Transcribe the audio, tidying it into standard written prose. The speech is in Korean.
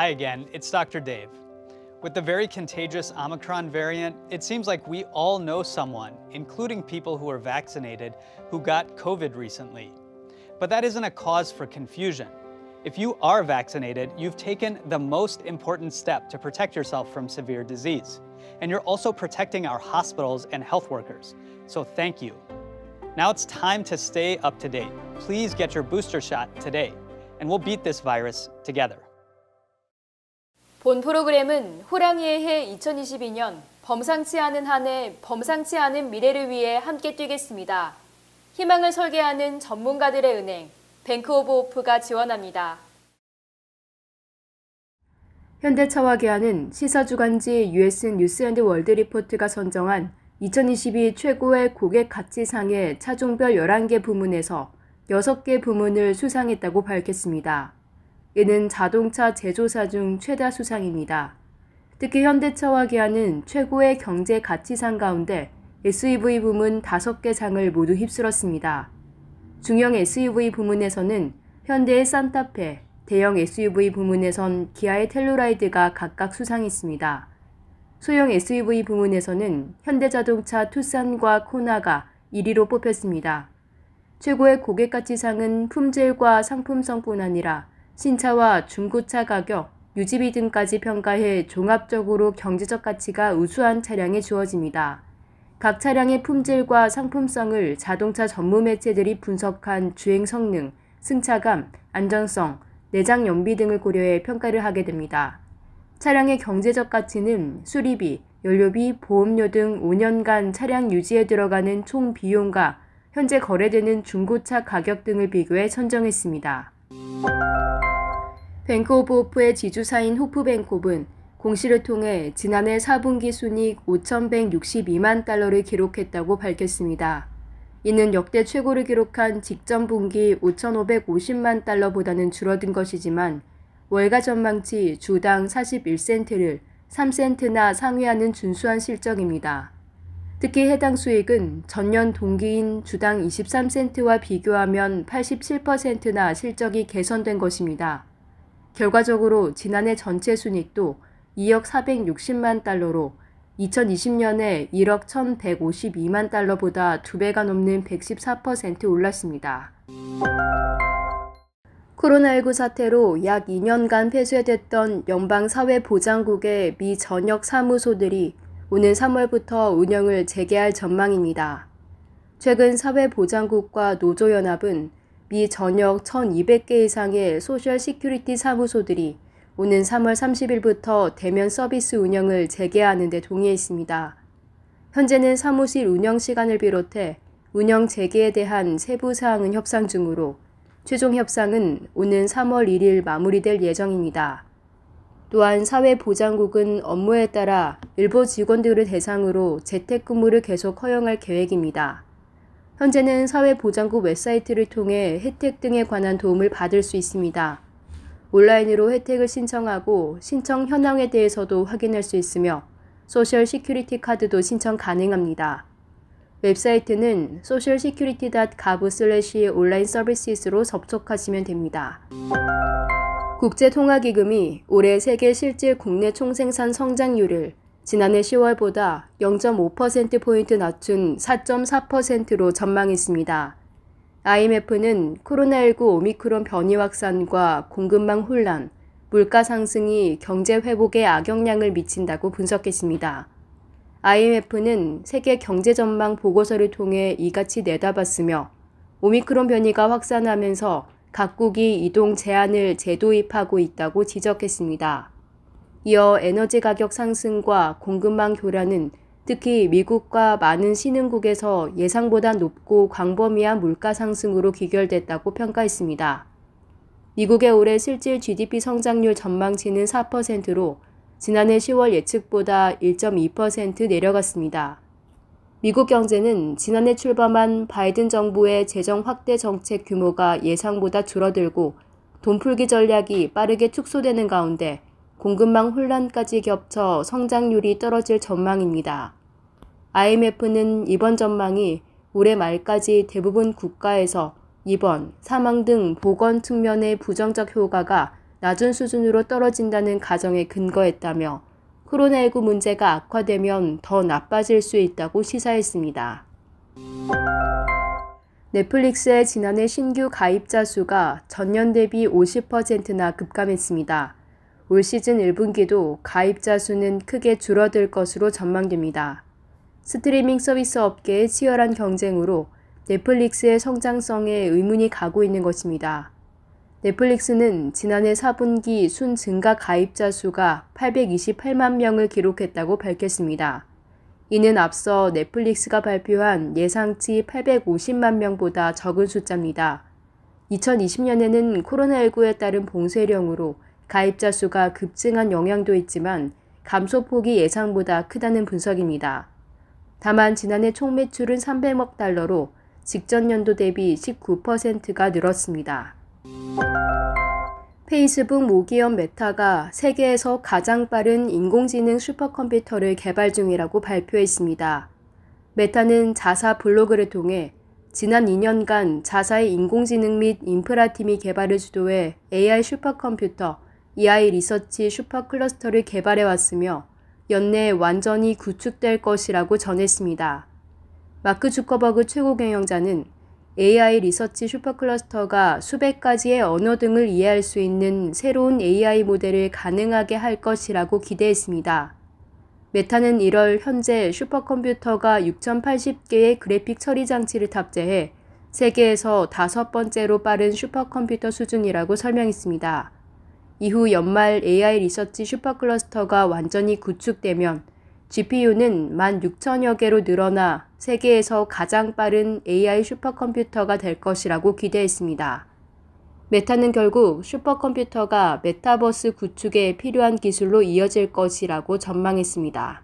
Hi again, it's Dr. Dave. With the very contagious Omicron variant, it seems like we all know someone, including people who are vaccinated, who got COVID recently. But that isn't a cause for confusion. If you are vaccinated, you've taken the most important step to protect yourself from severe disease. And you're also protecting our hospitals and health workers. So thank you. Now it's time to stay up to date. Please get your booster shot today, and we'll beat this virus together. 본 프로그램은 호랑이의 해 2022년 범상치 않은 한 해, 범상치 않은 미래를 위해 함께 뛰겠습니다. 희망을 설계하는 전문가들의 은행, 뱅크 오브 호프가 지원합니다. 현대차와 계하는 시사주간지 US 뉴스 앤드 월드 리포트가 선정한 2022 최고의 고객 가치상의 차종별 11개 부문에서 6개 부문을 수상했다고 밝혔습니다. 이는 자동차 제조사 중 최다 수상입니다. 특히 현대차와 계하는 최고의 경제 가치상 가운데 SUV 부문 5개 상을 모두 휩쓸었습니다. 중형 SUV 부문에서는 현대의 산타페, 대형 SUV 부문에선 기아의 텔루라이드가 각각 수상했습니다. 소형 SUV 부문에서는 현대자동차 투싼과 코나가 1위로 뽑혔습니다. 최고의 고객가치상은 품질과 상품성뿐 아니라 신차와 중고차 가격, 유지비 등까지 평가해 종합적으로 경제적 가치가 우수한 차량에 주어집니다. 각 차량의 품질과 상품성을 자동차 전문 매체들이 분석한 주행 성능, 승차감, 안전성, 내장 연비 등을 고려해 평가를 하게 됩니다. 차량의 경제적 가치는 수리비, 연료비, 보험료 등 5년간 차량 유지에 들어가는 총 비용과 현재 거래되는 중고차 가격 등을 비교해 선정했습니다. 뱅크 오브 호프의 지주사인 호프뱅콥은 공시를 통해 지난해 4분기 순이익 5,162만 달러를 기록했다고 밝혔습니다. 이는 역대 최고를 기록한 직전 분기 5,550만 달러보다는 줄어든 것이지만 월가 전망치 주당 41센트를 3센트나 상회하는 준수한 실적입니다. 특히 해당 수익은 전년 동기인 주당 23센트와 비교하면 87%나 실적이 개선된 것입니다. 결과적으로 지난해 전체 순이익도 2억 460만 달러로 2020년에 1억 1,152만 달러보다 2배가 넘는 114% 올랐습니다. 코로나19 사태로 약 2년간 폐쇄됐던 연방사회보장국의 미 전역 사무소들이 오는 3월부터 운영을 재개할 전망입니다. 최근 사회보장국과 노조연합은 미 전역 1,200개 이상의 소셜 시큐리티 사무소들이 오는 3월 30일부터 대면 서비스 운영을 재개하는 데 동의했습니다. 현재는 사무실 운영 시간을 비롯해 운영 재개에 대한 세부 사항은 협상 중으로 최종 협상은 오는 3월 1일 마무리될 예정입니다. 또한 사회보장국은 업무에 따라 일부 직원들을 대상으로 재택근무를 계속 허용할 계획입니다. 현재는 사회보장국 웹사이트를 통해 혜택 등에 관한 도움을 받을 수 있습니다. 온라인으로 혜택을 신청하고 신청 현황에 대해서도 확인할 수 있으며 소셜 시큐리티 카드도 신청 가능합니다. 웹사이트는 socialsecurity.gov/online services로 접속하시면 됩니다. 국제통화기금이 올해 세계 실질 국내 총생산 성장률을 지난해 10월보다 0.5%포인트 낮춘 4.4%로 전망했습니다. IMF는 코로나19 오미크론 변이 확산과 공급망 혼란, 물가 상승이 경제 회복에 악영향을 미친다고 분석했습니다. IMF는 세계 경제 전망 보고서를 통해 이같이 내다봤으며 오미크론 변이가 확산하면서 각국이 이동 제한을 재도입하고 있다고 지적했습니다. 이어 에너지 가격 상승과 공급망 교란은 특히 미국과 많은 신흥국에서 예상보다 높고 광범위한 물가 상승으로 귀결됐다고 평가했습니다. 미국의 올해 실질 GDP 성장률 전망치는 4%로 지난해 10월 예측보다 1.2% 내려갔습니다. 미국 경제는 지난해 출범한 바이든 정부의 재정 확대 정책 규모가 예상보다 줄어들고 돈풀기 전략이 빠르게 축소되는 가운데 공급망 혼란까지 겹쳐 성장률이 떨어질 전망입니다. IMF는 이번 전망이 올해 말까지 대부분 국가에서 입원, 사망 등 보건 측면의 부정적 효과가 낮은 수준으로 떨어진다는 가정에 근거했다며 코로나19 문제가 악화되면 더 나빠질 수 있다고 시사했습니다. 넷플릭스의 지난해 신규 가입자 수가 전년 대비 50%나 급감했습니다. 올 시즌 1분기도 가입자 수는 크게 줄어들 것으로 전망됩니다. 스트리밍 서비스 업계의 치열한 경쟁으로 넷플릭스의 성장성에 의문이 가고 있는 것입니다. 넷플릭스는 지난해 4분기 순 증가 가입자 수가 828만 명을 기록했다고 밝혔습니다. 이는 앞서 넷플릭스가 발표한 예상치 850만 명보다 적은 숫자입니다. 2020년에는 코로나19에 따른 봉쇄령으로 가입자 수가 급증한 영향도 있지만 감소폭이 예상보다 크다는 분석입니다. 다만 지난해 총 매출은 300억 달러로 직전 연도 대비 19%가 늘었습니다. 페이스북 모기업 메타가 세계에서 가장 빠른 인공지능 슈퍼컴퓨터를 개발 중이라고 발표했습니다. 메타는 자사 블로그를 통해 지난 2년간 자사의 인공지능 및 인프라팀이 개발을 주도해 AI 슈퍼컴퓨터, AI 리서치 슈퍼클러스터를 개발해왔으며 연내에 완전히 구축될 것이라고 전했습니다. 마크 주커버그 최고 경영자는 AI 리서치 슈퍼클러스터가 수백 가지의 언어 등을 이해할 수 있는 새로운 AI 모델을 가능하게 할 것이라고 기대했습니다. 메타는 1월 현재 슈퍼컴퓨터가 6080개의 그래픽 처리 장치를 탑재해 세계에서 5번째로 빠른 슈퍼컴퓨터 수준이라고 설명했습니다. 이후 연말 AI 리서치 슈퍼클러스터가 완전히 구축되면 GPU는 16,000여 개로 늘어나 세계에서 가장 빠른 AI 슈퍼컴퓨터가 될 것이라고 기대했습니다. 메타는 결국 슈퍼컴퓨터가 메타버스 구축에 필요한 기술로 이어질 것이라고 전망했습니다.